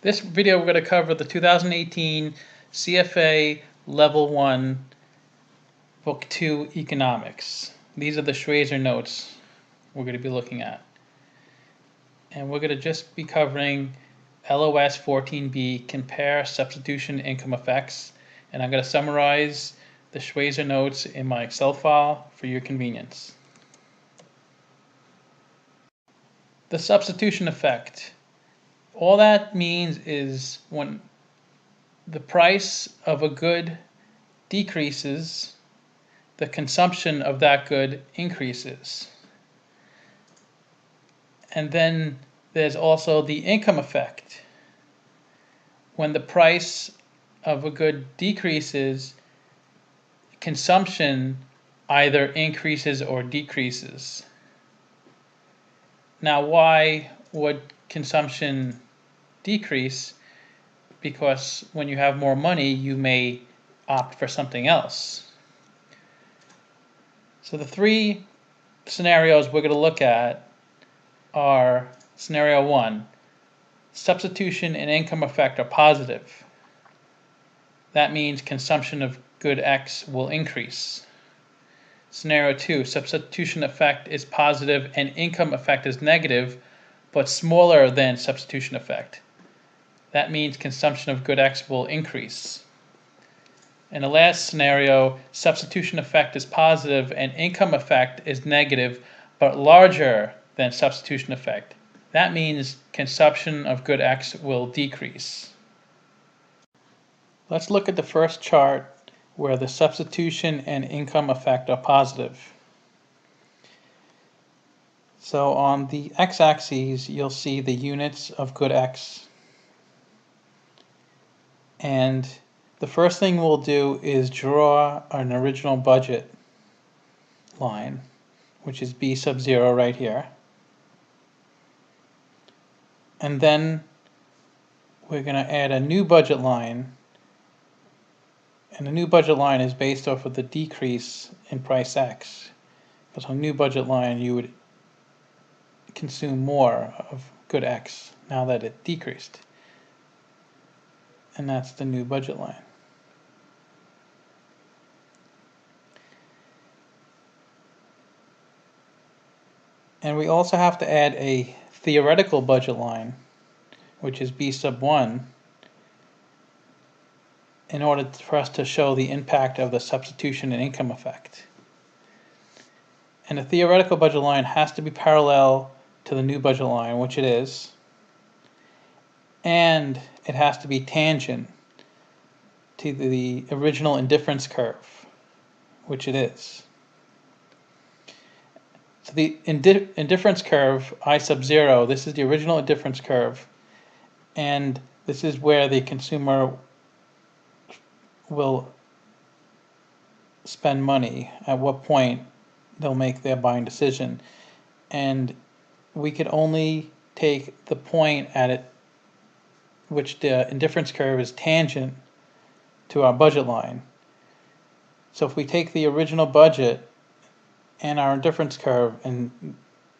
This video we're going to cover the 2018 CFA Level 1 Book 2 Economics. These are the Schweizer notes we're going to be looking at. And we're going to just be covering LOS 14b, Compare Substitution Income Effects. And I'm going to summarize the Schweizer notes in my Excel file for your convenience. The substitution effect. All that means is when the price of a good decreases, the consumption of that good increases. And then there's also the income effect. When the price of a good decreases, consumption either increases or decreases. Now, why would consumption decrease? Because when you have more money, you may opt for something else. So the three scenarios we're going to look at are scenario 1, substitution and income effect are positive. That means consumption of good X will increase. Scenario 2, substitution effect is positive and income effect is negative, but smaller than substitution effect. That means consumption of good X will increase. In the last scenario, substitution effect is positive and income effect is negative, but larger than substitution effect. That means consumption of good X will decrease. Let's look at the first chart where the substitution and income effect are positive. So on the x-axis, you'll see the units of good X. And the first thing we'll do is draw an original budget line, which is B sub 0 right here. And then we're going to add a new budget line. And the new budget line is based off of the decrease in price X. Because on a new budget line, you would consume more of good X now that it decreased. And that's the new budget line. And we also have to add a theoretical budget line, which is B sub 1, in order for us to show the impact of the substitution and income effect. And the theoretical budget line has to be parallel to the new budget line, which it is, and it has to be tangent to the original indifference curve, which it is. So the indifference curve, I sub 0, this is the original indifference curve, and this is where the consumer will spend money, at what point they'll make their buying decision. And we could only take the point at it which the indifference curve is tangent to our budget line. So if we take the original budget and our indifference curve and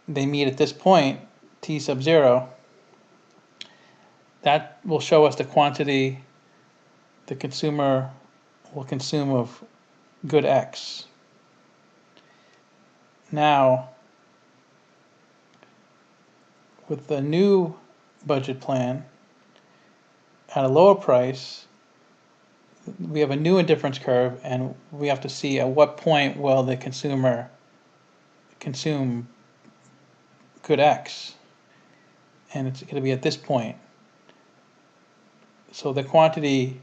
they meet at this point, T sub 0, that will show us the quantity the consumer will consume of good X. Now, with the new budget plan at a lower price, we have a new indifference curve, and we have to see at what point will the consumer consume good X, and it's going to be at this point. So the quantity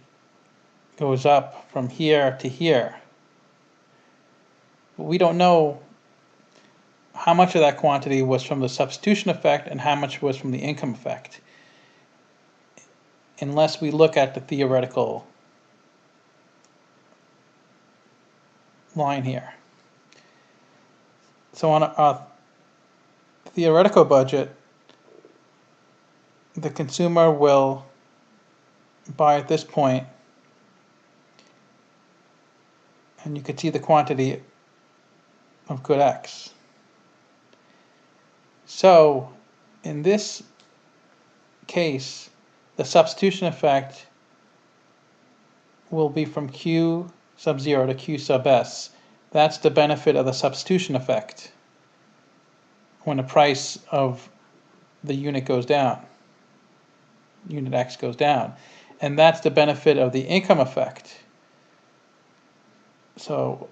goes up from here to here. But we don't know how much of that quantity was from the substitution effect and how much was from the income effect, unless we look at the theoretical line here. So on a theoretical budget, the consumer will buy at this point, and you can see the quantity of good X. So in this case, the substitution effect will be from Q sub 0 to Q sub S. That's the benefit of the substitution effect when the price of the unit goes down, unit X goes down. And that's the benefit of the income effect. So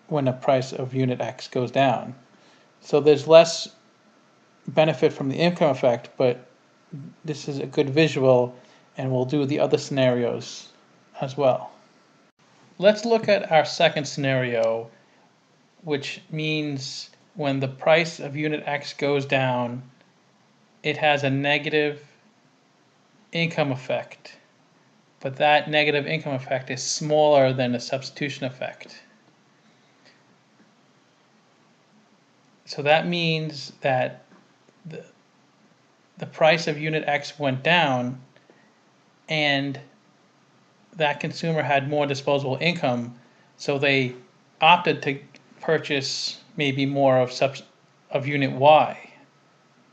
when the price of unit X goes down. So there's less benefit from the income effect, but this is a good visual, and we'll do the other scenarios as well. Let's look at our second scenario, which means when the price of unit X goes down, it has a negative income effect, but that negative income effect is smaller than the substitution effect. So that means that the price of unit X went down, and that consumer had more disposable income, so they opted to purchase maybe more of unit Y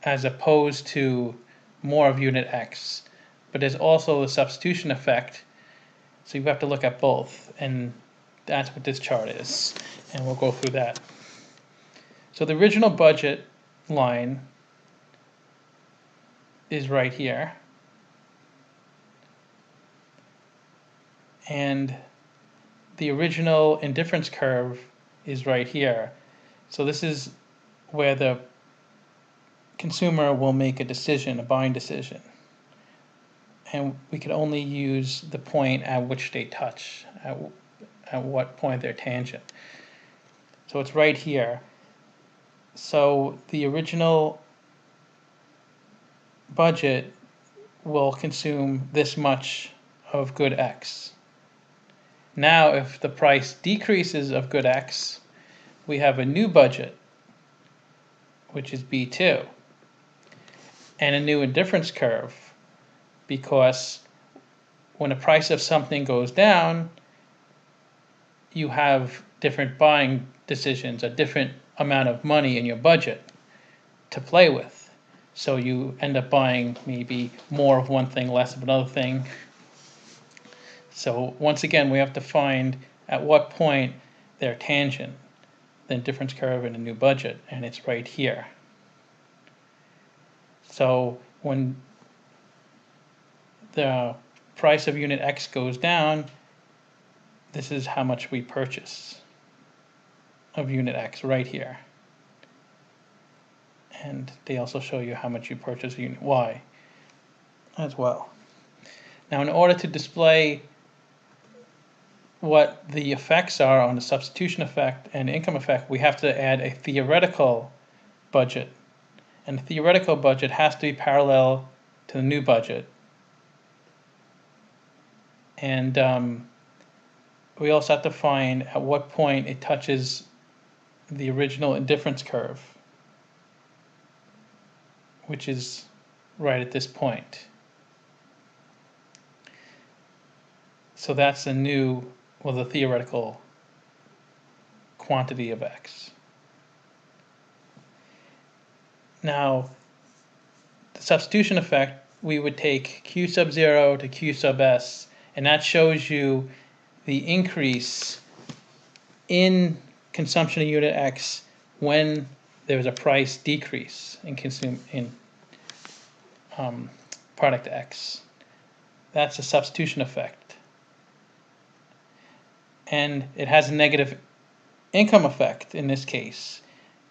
as opposed to more of unit X. But there's also the substitution effect, so you have to look at both, and that's what this chart is, and we'll go through that. So the original budget line is right here, and the original indifference curve is right here. So this is where the consumer will make a decision, a buying decision. And we can only use the point at which they touch, at what point they're tangent. So it's right here. So the original budget will consume this much of good X. Now, if the price decreases of good X, we have a new budget, which is B2, and a new indifference curve, because when the price of something goes down, you have different buying decisions, a different amount of money in your budget to play with. So you end up buying maybe more of one thing, less of another thing. So once again, we have to find at what point they're tangent, the indifference curve in a new budget, and it's right here. So when the price of unit X goes down, this is how much we purchase of unit X right here. And they also show you how much you purchase of unit Y as well. Now, in order to display what the effects are on the substitution effect and income effect, we have to add a theoretical budget. And the theoretical budget has to be parallel to the new budget. And we also have to find at what point it touches the original indifference curve, which is right at this point. So that's the new, well, the theoretical quantity of X. Now, the substitution effect, we would take Q sub 0 to Q sub S, and that shows you the increase in consumption of unit X when there's a price decrease in product X. That's a substitution effect. And it has a negative income effect in this case,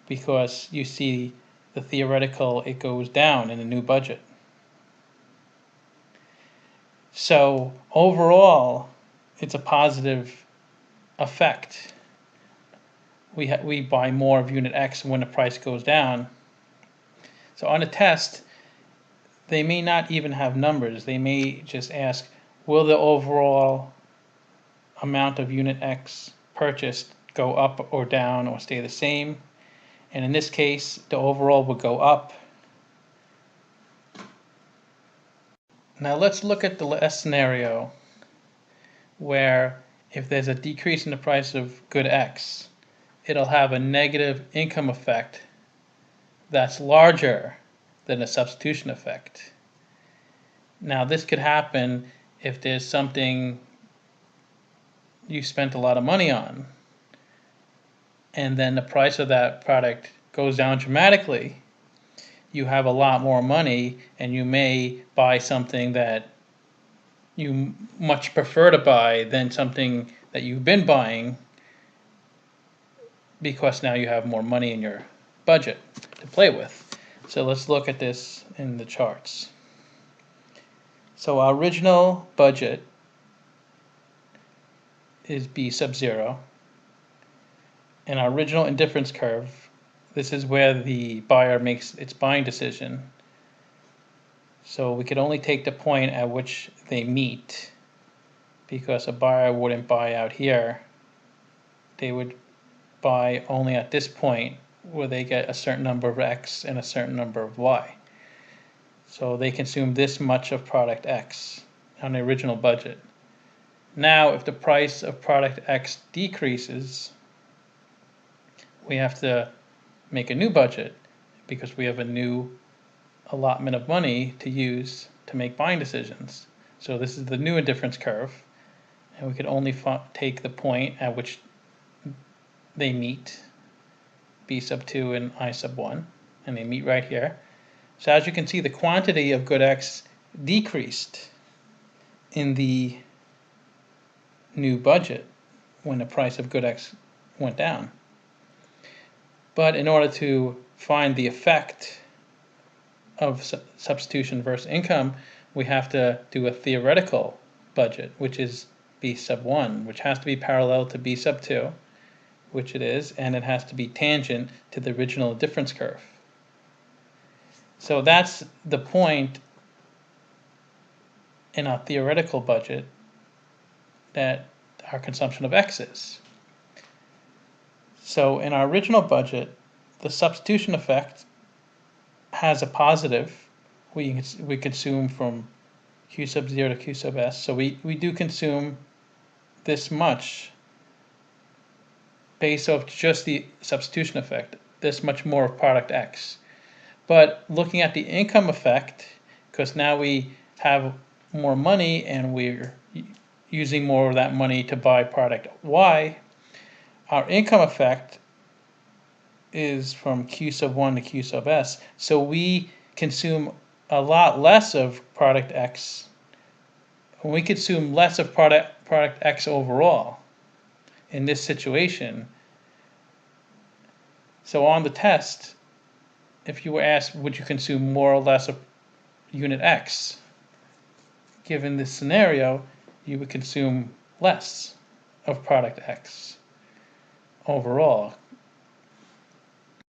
because you see the theoretical, it goes down in the new budget. So overall, it's a positive effect. We buy more of unit X when the price goes down. So on a test, they may not even have numbers. They may just ask, will the overall amount of unit X purchased go up or down or stay the same? And in this case, the overall will go up. Now let's look at the last scenario, where if there's a decrease in the price of good X, it'll have a negative income effect that's larger than the substitution effect. Now this could happen if there's something you spent a lot of money on, and then the price of that product goes down dramatically. You have a lot more money, and you may buy something that you much prefer to buy than something that you've been buying, because now you have more money in your budget to play with. So let's look at this in the charts. So our original budget is B sub 0. And our original indifference curve, this is where the buyer makes its buying decision. So we could only take the point at which they meet, because a buyer wouldn't buy out here. They would buy only at this point where they get a certain number of X and a certain number of Y. So they consume this much of product X on the original budget. Now, if the price of product X decreases, we have to make a new budget, because we have a new allotment of money to use to make buying decisions. So this is the new indifference curve, and we could only take the point at which they meet, B sub 2 and I sub 1, and they meet right here. So as you can see, the quantity of good X decreased in the new budget when the price of good X went down. But in order to find the effect of substitution versus income, we have to do a theoretical budget, which is B sub 1, which has to be parallel to B sub 2, which it is, and it has to be tangent to the original difference curve. So that's the point in our theoretical budget that our consumption of X is. So in our original budget, the substitution effect has a positive. We consume from Q sub 0 to Q sub S. So we do consume this much based off just the substitution effect, this much more of product X. But looking at the income effect, because now we have more money and we're using more of that money to buy product Y, our income effect is from Q sub 1 to Q sub S. So we consume a lot less of product X. We consume less of product X overall in this situation. So on the test, if you were asked, would you consume more or less of unit X? Given this scenario, you would consume less of product X overall,